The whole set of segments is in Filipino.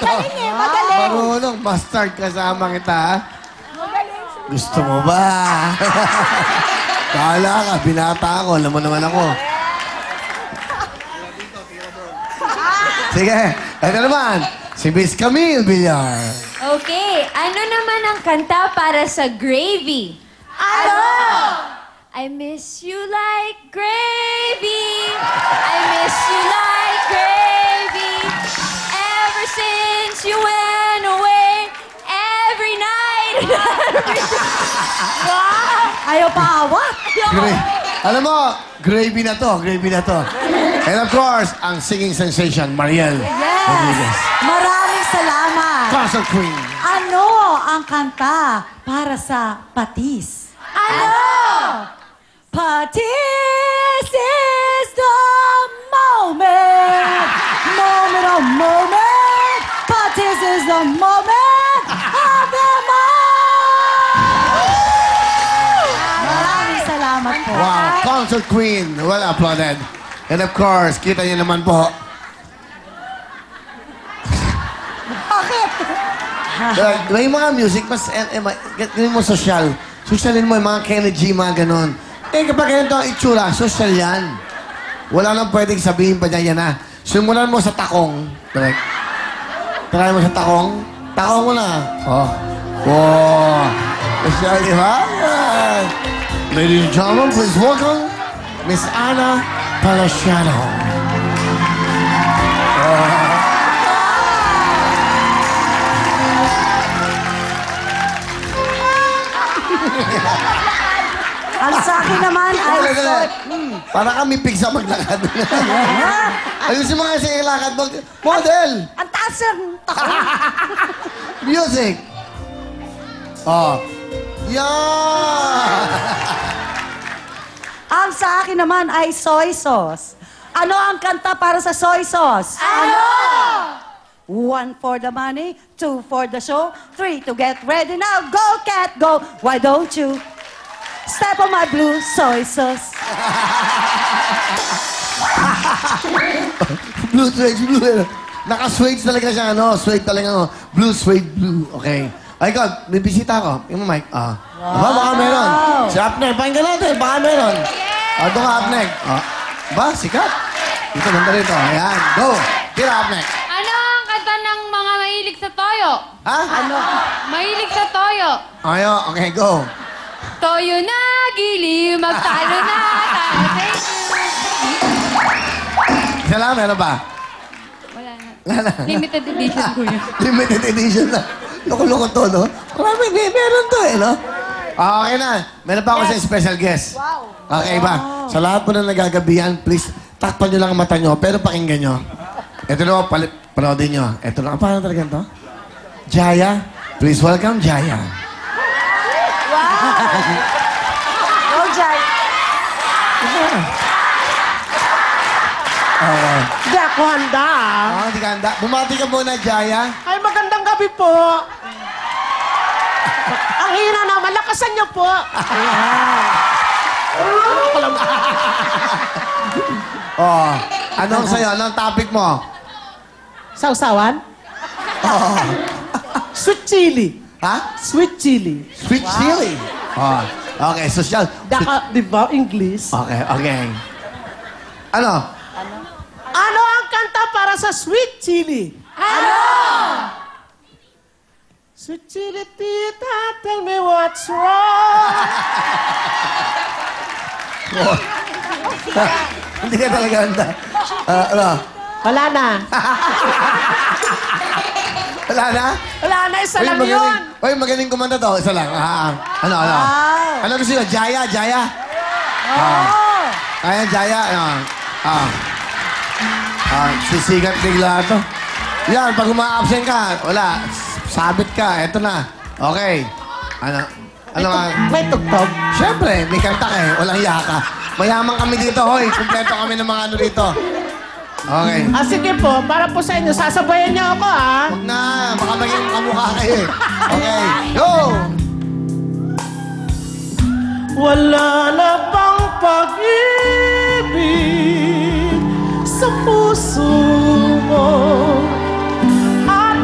Magaling eh, magaling. Marunong. Bastard kasama kita, ha? Gusto mo ba? Kala ka, binata ako. Alam mo naman ako. Sige, ito naman. Si Miss Camille Villar. Okay, ano naman ang kanta para sa Gravy? Ano? I miss you like gravy. I miss you like gravy. Ever since you went away, every night. Wow! Ayaw pa awat. Alam mo, gravy na to, gravy na to. And of course, ang singing sensation, Mariel Rodriguez. Maraming salamat. Castle Queen. Ano ang kanta para sa patis? Ano? Patis is the moment. Moment of moment. Patis is the moment of the moment. Maraming salamat po. Wow, Concert Queen. Well applauded. And of course, kita niyo naman po. Bakit? May mga music, mas gawin mo social. Socialin mo yung mga Kenny G, mga ganon. Eh, kapag ganito ang itsura, social yan. Wala nang pwedeng sabihin pa niya yan, ha? Simulan mo sa takong. Direct. Try mo sa takong. Takong mo na. Oh. Wow. Social, di ba? Yan. Ladies and gentlemen, please welcome Miss Ana Palaciano. Ang sa akin naman ay... Para kami pigsa maglakad. Ayusin mo nga sa ilakad mo. Model! Ang taas ng takot. Music! Oh. Yeah! Ang sa akin naman ay soy sauce. Ano ang kanta para sa soy sauce? Ano? 1 for the money, 2 for the show, 3 to get ready now. Go, cat, go. Why don't you step on my blue soy sauce? Blue suede, blue. Naka-suede talaga siya, ano? Suede talaga, ano? Blue suede, blue. Okay. Ay, God, may bisita ako. Yung mic. Ah. Wow. Baka meron. Si Apneg, pakinggan natin. Baka meron. Doon ka, Apneg. Ba, sikat. Dito, banda rito. Ayan, go. Tira, Apneg. Ano ang kanta ng mga mahilig sa toyo? Ha? Ano? Mahilig sa toyo. Ayo, okay, go. Toyo na, giliw, magtalo na, tayo, thank you. Isa lang, meron ba? Wala na. Wala na. Limited edition ko yun. Limited edition na. Loko-loko to, no? Marami, meron to, eh, no? Okay na. Meron pa ako sa special guest. Wow. Okay ba? Sa lahat po na nagagabihan, please, takpan nyo lang ang mata nyo, pero pakinggan nyo. Ito na, panoodin nyo. Ito na, paano talaga ito? Jaya. Please welcome, Jaya. Go, Jai. Okay. Hindi ako handa. Hindi ka handa. Bumati ka muna, Jaya. Ay, magandang gabi po. Ang hina naman, lakasan niyo po. Oh, anong sa'yo? Anong topic mo? Sausawan? Oh. Sweet chili. Ha? Sweet chili. Sweet chili. Oh. Okay, social. Daka, di ba, English? Okay, okay. Ano? Ano ang kanta para sa sweet chili? Ano? Sweet chili, tita, tell me what's wrong. Hindi ka talaga handa. Ano? Wala na. Wala na? Wala na, isa lang magaling. yun. Uy, magaling kumanta to. Isa lang. Ano? Wow. Ano gusto nyo? Jaya? Jaya? Oh. Kaya, Jaya? Sisigat bigla to. Yan, pag uma-absent ka, wala. Sabit ka. Eto na. Okay. Ano? Ano nga? May tugtog. Siyempre, may kanta ka eh. Walang yaka. Mayaman kami dito, hoy. Kumpleto kami ng mga ano dito. Okay. Sige po, para po sa inyo, sasabayan niyo ako, ha? Huwag na. Baka maging kamukha kayo eh. Okay. Go! Wala na bang pag-ibig sa puso mo? At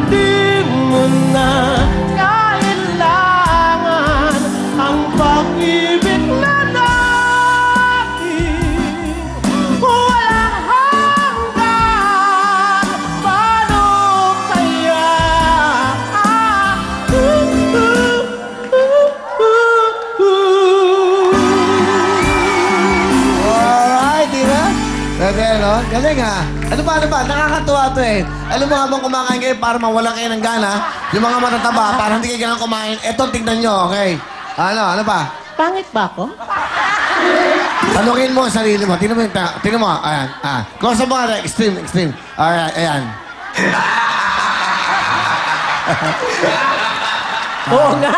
Galing ha. Ano ba? Nakakatuwa to eh. Alam mo habang kumakain kayo para mawala kayo ng gana, yung mga matataba, para hindi kayo ganang kumain, eto, tignan nyo, okay? Ano pa? Pangit ba ako? Tanungin mo ang sarili mo. Tingnan mo. Ayan. Close up mo nga. Extreme. Alright, ayan. Oo nga.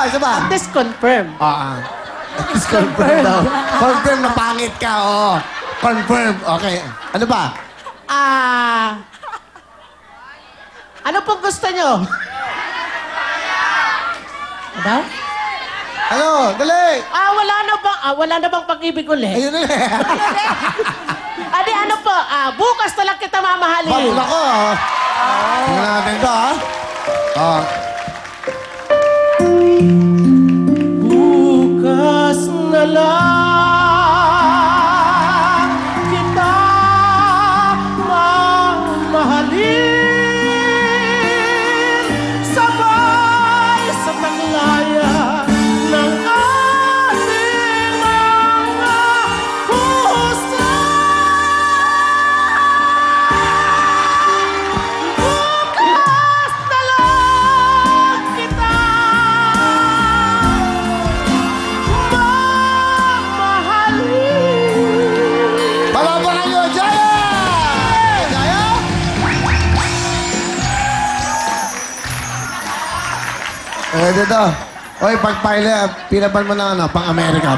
Isa pa. At least confirm. Confirm daw. Confirm na pangit ka, oo. Confirm. Okay. Ano ba? Ano pong gusto nyo? Ano? Ano? Dali! Wala na bang pag-ibig ulit? Ayun na Adi, ano po? Bukas na lang kita mamahalin. Bago ako, tingnan natin ito, ha? Bukas na lang kita mamahalin. Sabay sa taglaya ng ating mga puso. Bukas na lang kita mamahalin. Palapakan nyo, Jaya! Jaya? Dito. Oy, pinapan mo na pang-America.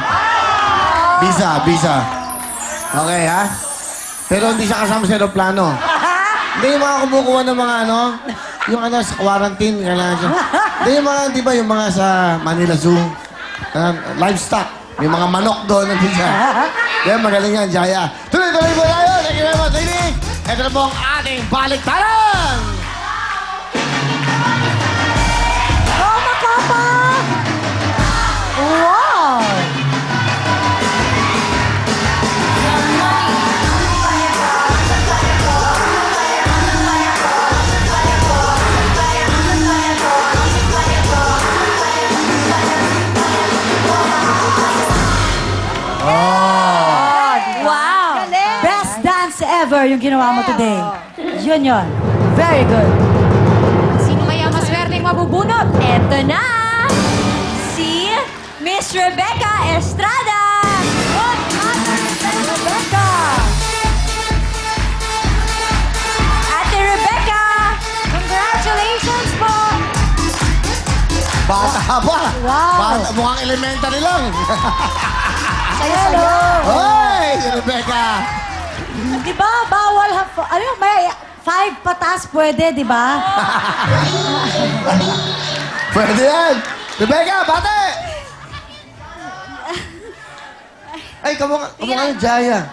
Visa. Okay, ha? Pero hindi siya kasama sa aeroplano. Hindi yung mga kumukuha ng mga yung sa quarantine, kailangan siya. Hindi yung mga, di ba, yung mga sa Manila Zoo, livestock, may mga manok doon, nandun siya. Yan, magaling yan, Jaya. Tuloy mo tayo! Thank you very much, ladies! Ito na po ang ating baliktaran! Oh, makapa! Wow! Wow! Best dance ever yung ginawa mo today. Yun. Very good. Sino kaya maswerteng mabubunot? Eto na! Si Miss Rebecca Estrada! Good afternoon, Rebecca! Ate Rebecca! Congratulations po! Bata ba? Wow. Bata, mukhang elementary lang. Hello! Hoy, si Rebecca! Di ba, bawal may 5 patas pwede, di ba? Pwede yan! Rebecca, bate! Ay, kamukha yung Jaya.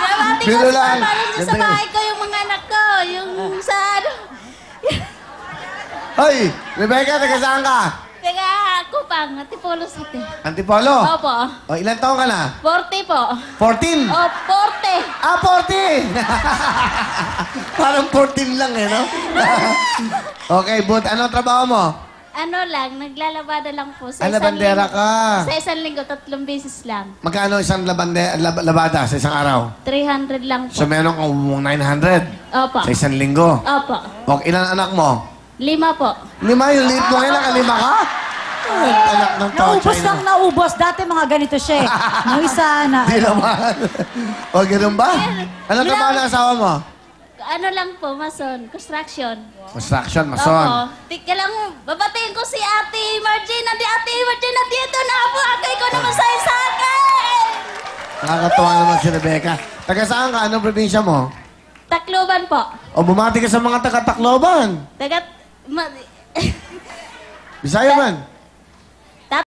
Pinabati ko Biro sa lang. parang sa Ganda bahay ko yung mga anak ko. Yung sa ano. Hoy, Rebecca, taga saan ka? Teka, Kupang, Antipolo City. Antipolo? Opo. O, ilan taong ka na? 40 po. 14? O, 40. 40! Parang 14 lang eh, no? Okay, but anong trabaho mo? Ano lang, naglalabada lang po sa Labandera ka. Sa isang linggo, 3 beses lang. Magkano isang labada sa isang araw? 300 lang po. So, meron kang 900 Opo. sa isang linggo. Opo. O, ilan anak mo? 5 po. 5? Yung liit mo ngayon, nakalima ka? Ay, anak ng tao, Naubos China. lang naubos. Dati mga ganito siya eh. Nung isa na... Di naman. O, ganun ba? Anong trabaho ng asawa mo? Ano lang po, mason. Construction. Construction, mason. Opo. Tika lang, babatiin ko si Ate Margine. Ate Margine, nandito na po. Akay ko naman sa akin. Nakakatuwa naman si Rebecca. Taga saan ka? Anong probinsya mo? Tacloban po. O, bumati ka sa mga taga-Tacloban. Tagat... Bisaya man.